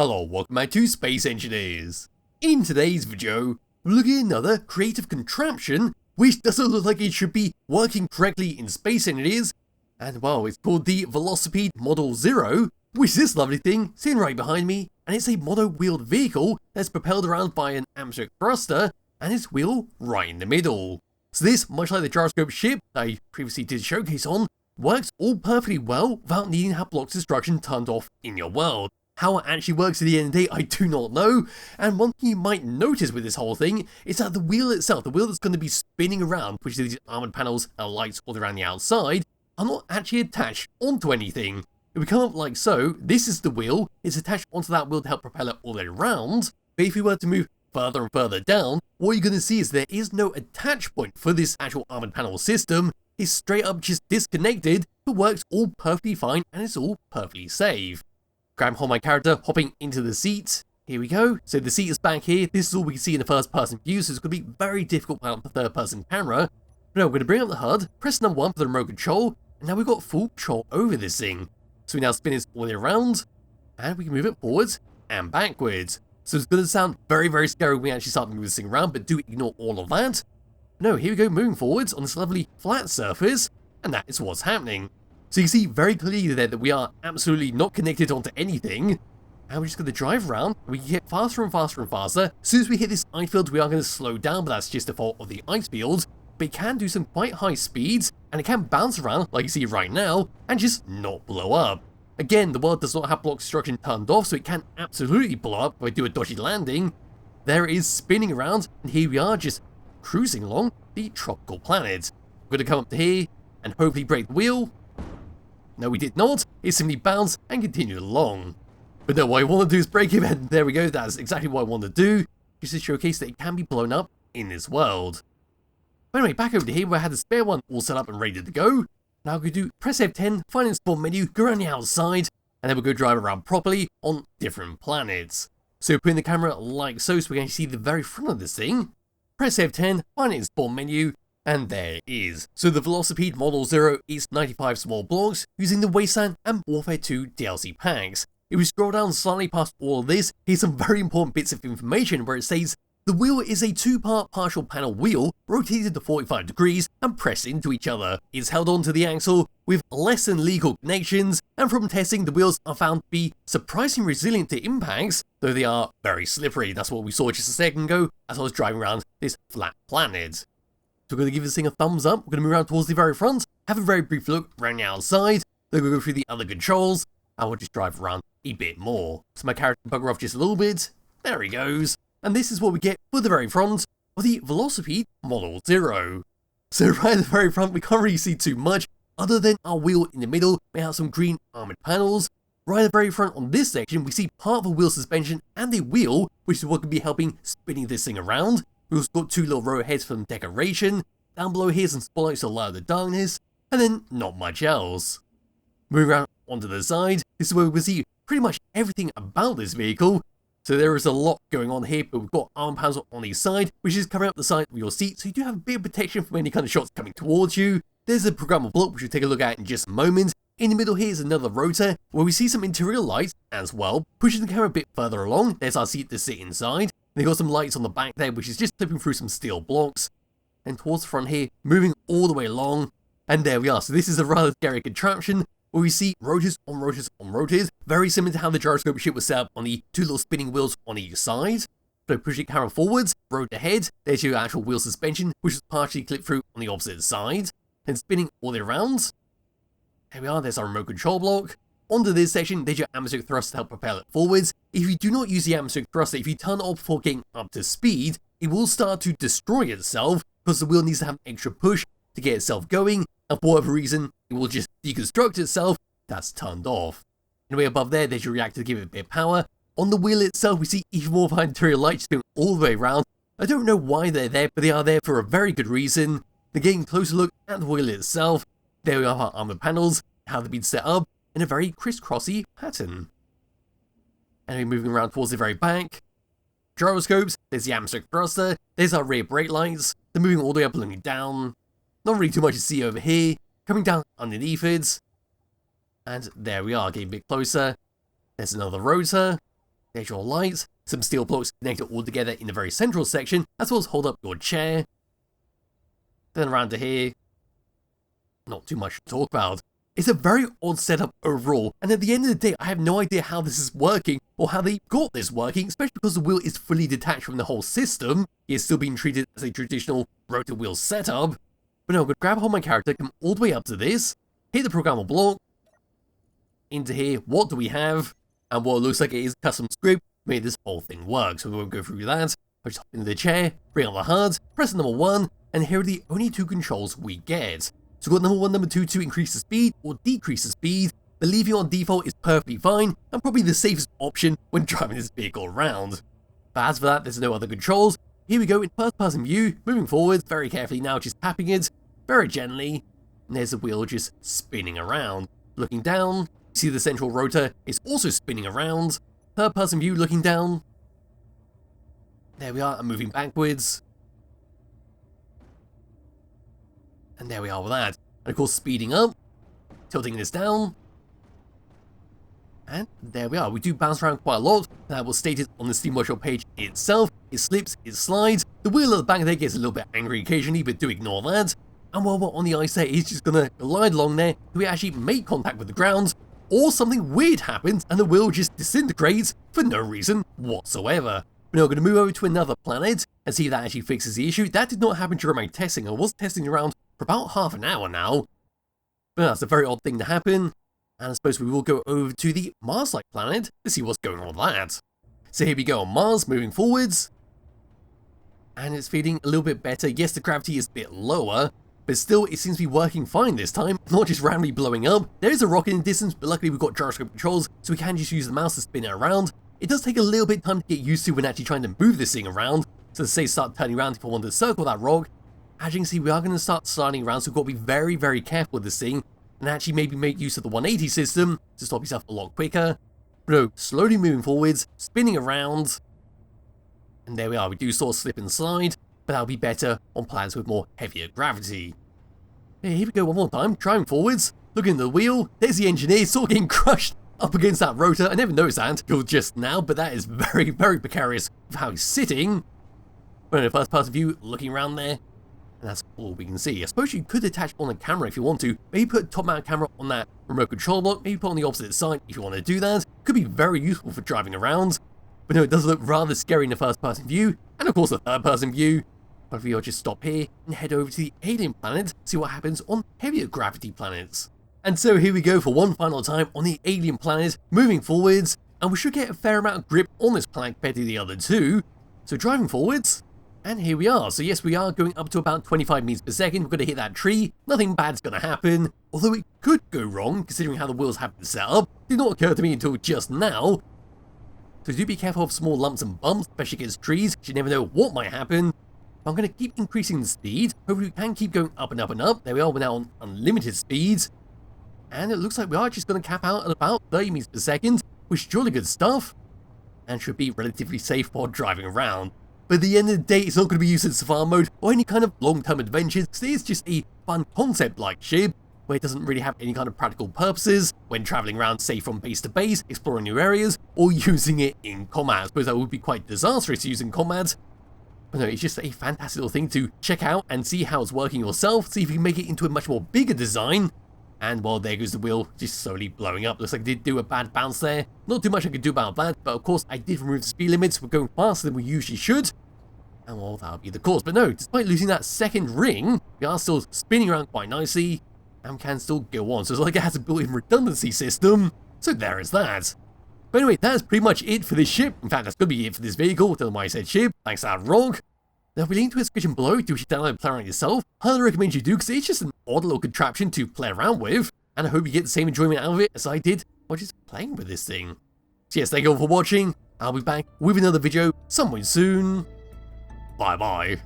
Hello, welcome back to Space Engineers. In today's video, we're looking at another creative contraption which doesn't look like it should be working correctly in Space Engineers, and well, it's called the Velocipede Model O, which is this lovely thing sitting right behind me, and it's a mono-wheeled vehicle that's propelled around by an atmospheric thruster and its wheel right in the middle. So this, much like the gyroscope ship that I previously did a showcase on, works all perfectly well without needing to have blocks of destruction turned off in your world. How it actually works at the end of the day, I do not know, and one thing you might notice with this whole thing is that the wheel itself, the wheel that's going to be spinning around, which is these armoured panels and lights all around the outside, are not actually attached onto anything. It would come up like so. This is the wheel, it's attached onto that wheel to help propel it all the way around, but if we were to move further and further down, what you're going to see is there is no attach point for this actual armoured panel system. It's straight up just disconnected, but works all perfectly fine and it's all perfectly safe. Grab hold my character, hopping into the seat. Here we go. So the seat is back here. This is all we can see in the first person view, so it's going to be very difficult without the third person camera. But no, we're going to bring up the HUD, press number 1 for the remote control, and now we've got full control over this thing. So we now spin it all the way around, and we can move it forwards and backwards. So it's going to sound very, very scary when we actually start moving this thing around, but do ignore all of that. No, here we go, moving forwards on this lovely flat surface, and that is what's happening. So you can see very clearly there that we are absolutely not connected onto anything, and we're just going to drive around. We can get faster and faster and faster. As soon as we hit this ice field, we are going to slow down, but that's just the fault of the ice field. But it can do some quite high speeds, and it can bounce around like you see right now, and just not blow up. Again, the world does not have block destruction turned off, so it can absolutely blow up if I do a dodgy landing. There it is spinning around, and here we are just cruising along the tropical planet. We're going to come up to here, and hopefully break the wheel. No, we did not. It simply bounced and continued along. But no, what I want to do is break it, and there we go. That's exactly what I want to do, just to showcase that it can be blown up in this world. But anyway, back over to here where I had the spare one all set up and ready to go. Now we do press F10, find the spawn menu, go around the outside, and then we'll go drive around properly on different planets. So putting the camera like so we can see the very front of this thing. Press F10, find it in spawn menu, and there it is. So the Velocipede Model O is 95 small blocks using the Wasteland and Warfare 2 DLC packs. If we scroll down slightly past all of this, here's some very important bits of information where it says the wheel is a two-part partial panel wheel rotated to 45 degrees and pressed into each other. It's held onto the axle with less than legal connections, and from testing the wheels are found to be surprisingly resilient to impacts, though they are very slippery. That's what we saw just a second ago as I was driving around this flat planet. So we're going to give this thing a thumbs up, we're going to move around towards the very front, have a very brief look around the outside, then we'll go through the other controls, and we'll just drive around a bit more. So my character can bugger off just a little bit, there he goes, and this is what we get for the very front of the Velocipede Model O. So right at the very front, we can't really see too much, other than our wheel in the middle may have some green armoured panels. Right at the very front on this section, we see part of a wheel suspension and a wheel, which is what could be helping spinning this thing around. We've also got two little rotor heads for some decoration. Down below here some spotlights to allow the darkness, and then not much else. Moving around onto the side, this is where we see pretty much everything about this vehicle. So there is a lot going on here, but we've got arm panels on each side, which is covering up the side of your seat, so you do have a bit of protection from any kind of shots coming towards you. There's a programmable block, which we'll take a look at in just a moment. In the middle here is another rotor, where we see some interior lights as well. Pushing the camera a bit further along, there's our seat to sit inside. They've got some lights on the back there, which is just clipping through some steel blocks. And towards the front here, moving all the way along. And there we are. So this is a rather scary contraption, where we see rotors on rotors on rotors, very similar to how the gyroscope ship was set up on the two little spinning wheels on each side. So pushing camera forwards, rotor ahead, there's your actual wheel suspension, which is partially clipped through on the opposite side. And spinning all the way around. There we are, there's our remote control block. Onto this section, there's your atmospheric thrust to help propel it forwards. If you do not use the atmospheric thruster, if you turn it off before getting up to speed, it will start to destroy itself because the wheel needs to have an extra push to get itself going, and for whatever reason, it will just deconstruct itself. That's turned off. Anyway, above there, there's your reactor to give it a bit of power. On the wheel itself, we see even more of our interior lights going all the way around. I don't know why they're there, but they are there for a very good reason. They're getting a closer look at the wheel itself. There we have our armoured panels, how they've been set up in a very crisscrossy pattern. And we're moving around towards the very back. Gyroscopes, there's the atmospheric thruster, there's our rear brake lights, they're moving all the way up and looking down. Not really too much to see over here, coming down underneath it. And there we are, getting a bit closer. There's another rotor. There's your lights, some steel blocks connected all together in the very central section, as well as hold up your chair. Then around to here, not too much to talk about. It's a very odd setup overall, and at the end of the day, I have no idea how this is working, or how they got this working, especially because the wheel is fully detached from the whole system. It is still being treated as a traditional rotor wheel setup. But no, I'm going to grab hold of my character, come all the way up to this, hit the programmable block, into here, what do we have? And what it looks like it is custom script, made this whole thing work, so we won't go through that. I'll just hop into the chair, bring up the HUD, press number 1, and here are the only 2 controls we get. So we've got number 1, number 2 to increase the speed or decrease the speed. The leaving on default is perfectly fine, and probably the safest option when driving this vehicle around. But as for that, there's no other controls. Here we go in first person view, moving forward very carefully now, just tapping it very gently. And there's the wheel just spinning around. Looking down, you see the central rotor is also spinning around. Third person view looking down. There we are, and moving backwards. And there we are with that. And of course speeding up, tilting this down. And there we are. We do bounce around quite a lot. That was stated on the Steam Workshop page itself. It slips, it slides. The wheel at the back there gets a little bit angry occasionally, but do ignore that. And while we're on the ice there, it's just going to glide along there till we actually make contact with the ground, or something weird happens and the wheel just disintegrates for no reason whatsoever. But now we're going to move over to another planet and see if that actually fixes the issue. That did not happen during my testing. I was testing around for about half an hour now. But that's a very odd thing to happen. And I suppose we will go over to the Mars-like planet to see what's going on with that. So here we go on Mars, moving forwards. And it's feeling a little bit better. Yes, the gravity is a bit lower, but still it seems to be working fine this time, not just randomly blowing up. There is a rocket in the distance, but luckily we've got gyroscope controls, so we can just use the mouse to spin it around. It does take a little bit of time to get used to when actually trying to move this thing around. So say start turning around if I want to circle that rock. As you can see, we are going to start sliding around, so we've got to be very, very careful with this thing, and actually maybe make use of the 180 system to stop yourself a lot quicker. But no, slowly moving forwards, spinning around. And there we are, we do sort of slip and slide, but that'll be better on planets with more heavier gravity. Here we go one more time, driving forwards, looking at the wheel, there's the engineer sort of getting crushed up against that rotor. I never noticed that until just now, but that is very, very precarious with how he's sitting. But in the first person view, looking around there, and that's all we can see. I suppose you could attach on a camera if you want to, maybe put a top mount camera on that remote control block, maybe put on the opposite side if you want to do that. Could be very useful for driving around. But no, it does look rather scary in the first person view, and of course the third person view. But if we'll just stop here and head over to the alien planet, see what happens on heavier gravity planets. And so here we go for one final time on the alien planet, moving forwards, and we should get a fair amount of grip on this planet compared to the other two. So driving forwards, and here we are. So yes, we are going up to about 25 meters per second. We're going to hit that tree. Nothing bad's going to happen, although it could go wrong considering how the wheels have been set up. Did not occur to me until just now. So do be careful of small lumps and bumps, especially against trees, because you never know what might happen. I'm going to keep increasing the speed. Hopefully we can keep going up and up and up. There we are, we're now on unlimited speeds. And it looks like we are just going to cap out at about 30 meters per second, which is jolly good stuff. And should be relatively safe while driving around. But at the end of the day, it's not going to be used in survival mode or any kind of long-term adventures, because it is just a fun concept-like ship, where it doesn't really have any kind of practical purposes when traveling around, say, from base to base, exploring new areas, or using it in combat. I suppose that would be quite disastrous to use in combat. But no, it's just a fantastic little thing to check out and see how it's working yourself, see if you can make it into a much more bigger design. And well, there goes the wheel, just slowly blowing up. Looks like I did do a bad bounce there. Not too much I could do about that, but of course I did remove the speed limits. We're going faster than we usually should. And well, that'll be the cause. But no, despite losing that second ring, we are still spinning around quite nicely and can still go on. So it's like it has a built-in redundancy system. So there is that. But anyway, that's pretty much it for this ship. In fact, that's going to be it for this vehicle. Tell them why I said ship. Thanks to that rock. There'll be a link to a description below if you wish to download and play around yourself. Highly recommend you do, because it's just an odd little contraption to play around with. And I hope you get the same enjoyment out of it as I did while just playing with this thing. So yes, thank you all for watching. I'll be back with another video sometime soon. Bye bye.